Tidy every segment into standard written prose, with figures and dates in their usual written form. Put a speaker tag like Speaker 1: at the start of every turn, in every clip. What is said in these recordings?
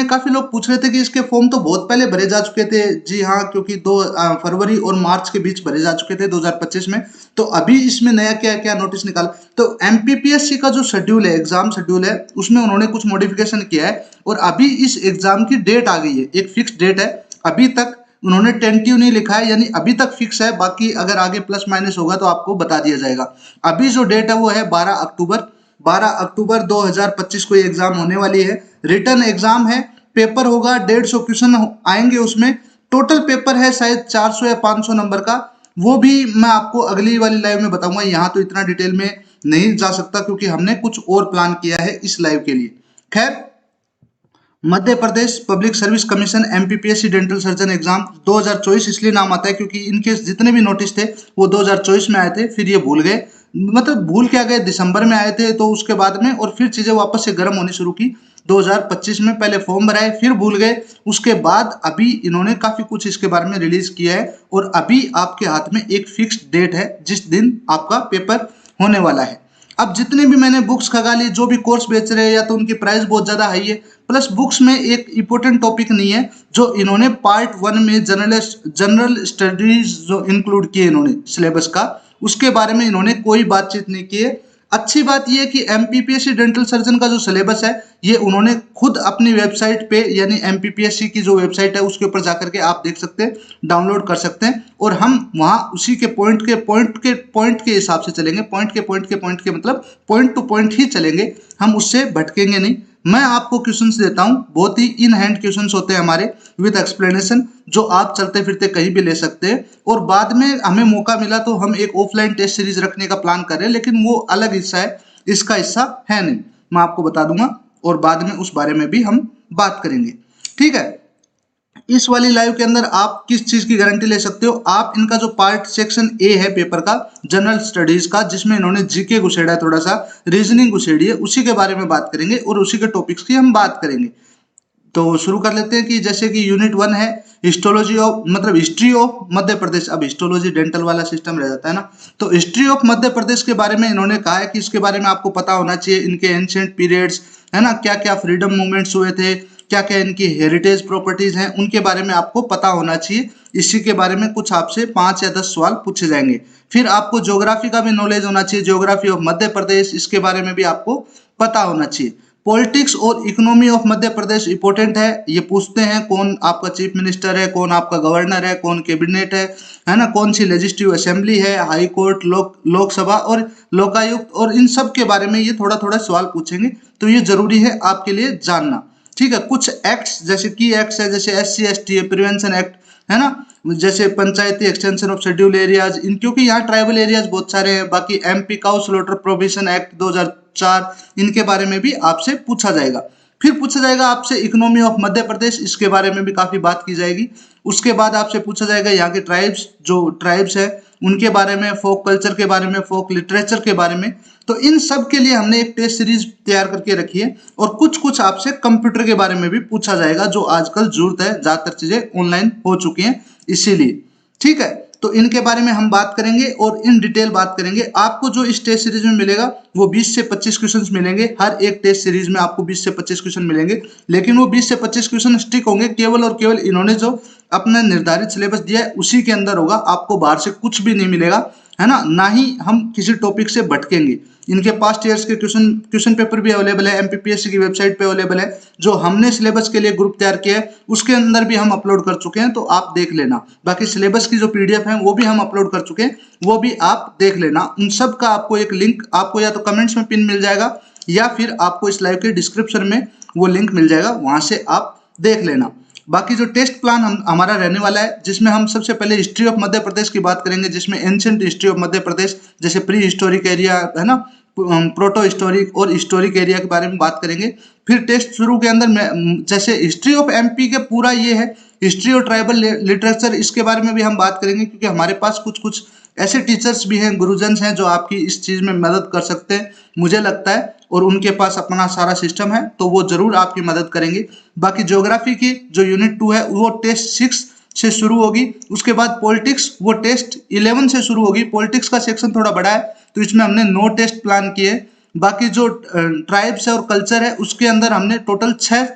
Speaker 1: काफी लोग पूछ रहे थे कि इसके फॉर्म तो बहुत पहले भरे जा चुके थे। जी हाँ, क्योंकि 2 फरवरी और मार्च के बीच भरे जा चुके थे 2025 में। तो अभी इसमें नया क्या क्या नोटिस निकाला, तो एमपीपीएससी का जो शेड्यूल है, एग्जाम शेड्यूल है, उसमें उन्होंने कुछ मॉडिफिकेशन किया है और अभी इस एग्जाम की डेट आ गई है, एक फिक्स डेट है। अभी तक उन्होंने टेंटिव नहीं लिखा है, यानी अभी तक फिक्स है, बाकी अगर आगे प्लस माइनस होगा तो आपको बता दिया जाएगा। अभी जो डेट है वो है 12 अक्टूबर। 12 अक्टूबर 2025 को ये एग्जाम होने वाली है। रिटर्न एग्जाम है, पेपर होगा, 150 क्वेश्चन आएंगे उसमें। टोटल पेपर है शायद 400 या 500 नंबर का। वो भी मैं आपको अगली वाली लाइव में बताऊंगा, यहाँ तो इतना डिटेल में नहीं जा सकता क्योंकि हमने कुछ और प्लान किया है इस लाइव के लिए। खैर, Madhya Pradesh public service commission MPPSC dental surgeon exam 2024 इसलिए नाम आता है क्योंकि इनके जितने भी नोटिस थे वो 2024 में आए थे, फिर ये भूल गए, मतलब भूल क्या गए, दिसंबर में आए थे, तो उसके बाद में और फिर चीजें वापस से गर्म होनी शुरू की 2025 में। पहले फॉर्म भराए, फिर भूल गए, उसके बाद अभी इन्होंने काफी कुछ इसके बारे में रिलीज किया है और अभी आपके हाथ में एक फिक्स्ड डेट है जिस दिन आपका पेपर होने वाला है। अब जितने भी मैंने बुक्स खगाली, जो भी कोर्स बेच रहे हैं, या तो उनकी प्राइस बहुत ज्यादा हाई है, प्लस बुक्स में एक इंपॉर्टेंट टॉपिक नहीं है जो इन्होंने पार्ट 1 में जनरल स्टडीज जो इंक्लूड किए इन्होंने सिलेबस का, उसके बारे में इन्होंने कोई बातचीत नहीं की है। अच्छी बात यह है कि एमपीपीएससी डेंटल सर्जन का जो सिलेबस है ये उन्होंने खुद अपनी वेबसाइट पे, यानी एमपीपीएससी की जो वेबसाइट है उसके ऊपर जाकर के आप देख सकते हैं, डाउनलोड कर सकते हैं, और हम वहां उसी के पॉइंट के हिसाब से चलेंगे। पॉइंट के मतलब पॉइंट टू पॉइंट ही चलेंगे, हम उससे भटकेंगे नहीं। मैं आपको क्वेश्चंस देता हूं, बहुत ही इन हैंड क्वेश्चंस होते हैं हमारे विद एक्सप्लेनेशन, जो आप चलते फिरते कहीं भी ले सकते हैं। और बाद में हमें मौका मिला तो हम एक ऑफलाइन टेस्ट सीरीज रखने का प्लान कर रहे हैं, लेकिन वो अलग हिस्सा है, इसका हिस्सा है नहीं, मैं आपको बता दूंगा और बाद में उस बारे में भी हम बात करेंगे। ठीक है, इस वाली लाइव के अंदर आप किस चीज की गारंटी ले सकते हो, आप इनका जो पार्ट सेक्शन ए है पेपर का जनरल स्टडीज का, जिसमें इन्होंने जीके घुसेड़ा है, थोड़ा सा रीजनिंग घुसेड़ी है, उसी के बारे में बात करेंगे और उसी के टॉपिक्स की हम बात करेंगे। तो शुरू कर लेते हैं कि जैसे कि यूनिट 1 है हिस्टोलॉजी ऑफ, मतलब हिस्ट्री ऑफ मध्य प्रदेश। अब हिस्टोलॉजी डेंटल वाला सिस्टम रह जाता है ना, तो हिस्ट्री ऑफ मध्य प्रदेश के बारे में इन्होंने कहा है कि इसके बारे में आपको पता होना चाहिए, इनके एंशिएंट पीरियड्स है ना, क्या क्या फ्रीडम मूवमेंट्स हुए थे, क्या क्या इनकी हेरिटेज प्रॉपर्टीज हैं, उनके बारे में आपको पता होना चाहिए। इसी के बारे में कुछ आपसे 5 या 10 सवाल पूछे जाएंगे। फिर आपको ज्योग्राफी का भी नॉलेज होना चाहिए, ज्योग्राफी ऑफ मध्य प्रदेश, इसके बारे में भी आपको पता होना चाहिए। पॉलिटिक्स और economy of Madhya Pradesh important है, ये पूछते हैं कौन आपका चीफ मिनिस्टर है, कौन आपका गवर्नर है, कौन कैबिनेट है ना, कौन सी लेजिस्लेटिव असेंबली है, हाई कोर्ट, लोकसभा और लोकायुक्त, और इन सब के बारे में ये थोड़ा थोड़ा सवाल पूछेंगे, तो ये जरूरी है आपके लिए जानना। ठीक है, कुछ एक्ट्स जैसे की एक्ट्स है, जैसे SC/ST है, प्रिवेंशन एक्ट है ना, जैसे पंचायती एक्सटेंशन ऑफ शेड्यूल एरियाज, इन क्योंकि यहाँ ट्राइबल एरियाज बहुत सारे हैं। बाकी MP cow slaughter provision act 2004, इनके बारे में भी आपसे पूछा जाएगा। फिर पूछा जाएगा आपसे इकोनॉमी ऑफ मध्य प्रदेश, इसके बारे में भी काफी बात की जाएगी। उसके बाद आपसे पूछा जाएगा यहाँ के ट्राइब्स, जो ट्राइब्स है उनके बारे में, फोक कल्चर के बारे में, फोक लिटरेचर के बारे में। तो इन सब के लिए हमने एक टेस्ट सीरीज तैयार करके रखी है, और कुछ कुछ आपसे कंप्यूटर के बारे में भी पूछा जाएगा, जो आजकल जरूरत है, ज्यादातर चीजें ऑनलाइन हो चुकी हैं इसीलिए। ठीक है, तो इनके बारे में हम बात करेंगे और इन डिटेल बात करेंगे। आपको जो इस टेस्ट सीरीज में मिलेगा वो 20 से 25 क्वेश्चंस मिलेंगे, हर एक टेस्ट सीरीज में आपको 20 से 25 क्वेश्चन मिलेंगे, लेकिन वो 20 से 25 क्वेश्चन स्टिक होंगे केवल और केवल इन्होंने जो अपना निर्धारित सिलेबस दिया है उसी के अंदर होगा, आपको बाहर से कुछ भी नहीं मिलेगा, है ना ही हम किसी टॉपिक से भटकेंगे। इनके पास्ट ईयर्स के क्वेश्चन पेपर भी अवेलेबल है, एमपीपीएससी की वेबसाइट पे अवेलेबल है, जो हमने सिलेबस के लिए ग्रुप तैयार किया है उसके अंदर भी हम अपलोड कर चुके हैं, तो आप देख लेना। बाकी सिलेबस की जो PDF है वो भी हम अपलोड कर चुके हैं, वो भी आप देख लेना। उन सब का आपको एक लिंक आपको या तो कमेंट्स में पिन मिल जाएगा या फिर आपको इस लाइव के डिस्क्रिप्शन में वो लिंक मिल जाएगा, वहां से आप देख लेना। बाकी जो टेस्ट प्लान हमारा रहने वाला है, जिसमें हम सबसे पहले हिस्ट्री ऑफ मध्य प्रदेश की बात करेंगे, जिसमें ancient history of Madhya Pradesh, जैसे प्री हिस्टोरिक एरिया है ना, प्रोटो हिस्टोरिक और हिस्टोरिक एरिया के बारे में बात करेंगे। फिर टेस्ट शुरू के अंदर जैसे हिस्ट्री ऑफ MP के पूरा ये है, हिस्ट्री और ट्राइबल लिटरेचर, इसके बारे में भी हम बात करेंगे, क्योंकि हमारे पास कुछ कुछ ऐसे टीचर्स भी हैं, गुरुजन हैं, जो आपकी इस चीज में मदद कर सकते हैं मुझे लगता है, और उनके पास अपना सारा सिस्टम है, तो वो जरूर आपकी मदद करेंगे। बाकी ज्योग्राफी की जो यूनिट 2 है वो टेस्ट 6 से शुरू होगी। उसके बाद पॉलिटिक्स वो टेस्ट 11 से शुरू होगी। पॉलिटिक्स का सेक्शन थोड़ा बड़ा है, तो इसमें हमने 9 टेस्ट प्लान किए। बाकी जो ट्राइब्स है और कल्चर है उसके अंदर हमने टोटल 6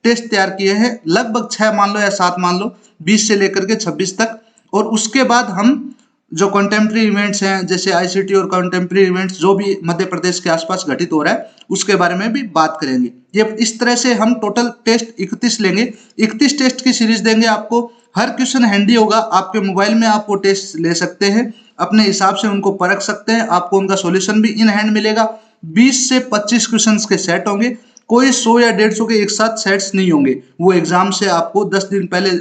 Speaker 1: टेस्ट तैयार किए हैं, लगभग 6 मान लो या 7 मान लो, 20 से लेकर के 26 तक। और उसके बाद हम जो कंटेम्प्रेरी इवेंट्स हैं जैसे आईसीटी और कंटेम्प्रेरी इवेंट्स जो भी मध्य प्रदेश के आसपास घटित हो रहा है उसके बारे में भी बात करेंगे। ये इस तरह से हम टोटल टेस्ट 31 लेंगे, 31 टेस्ट की सीरीज देंगे आपको। हर क्वेश्चन हैंडी होगा, आपके मोबाइल में आप वो टेस्ट ले सकते हैं, अपने हिसाब से उनको परख सकते हैं, आपको उनका सॉल्यूशन भी इन हैंड मिलेगा। 20 से 25 क्वेश्चंस के सेट होंगे, कोई 100 या 150 के एक साथ सेट्स नहीं होंगे। वो एग्जाम से आपको 10 दिन पहले,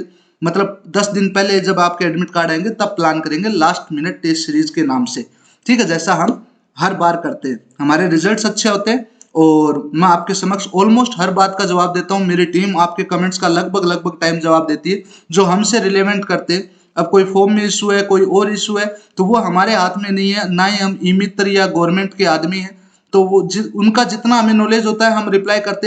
Speaker 1: मतलब 10 दिन पहले जब आपके एडमिट कार्ड आएंगे तब प्लान करेंगे लास्ट मिनट टेस्ट सीरीज के नाम से, ठीक है, जैसा हम हर बार करते हैं। हमारे रिजल्ट्स अच्छे होते हैं और मैं आपके समक्ष ऑलमोस्ट हर बात का जवाब देता हूँ। मेरी टीम आपके कमेंट्स का लगभग टाइम जवाब देती है जो हमसे रिलेवेंट करते हैं। अब कोई फॉर्म में इशू है, कोई और इशू है, तो वो हमारे हाथ में नहीं है, ना ही हम ई मित्र या गवर्नमेंट के आदमी हैं। तो वो उनका जितना हमें नॉलेज होता है हम रिप्लाई करते हैं।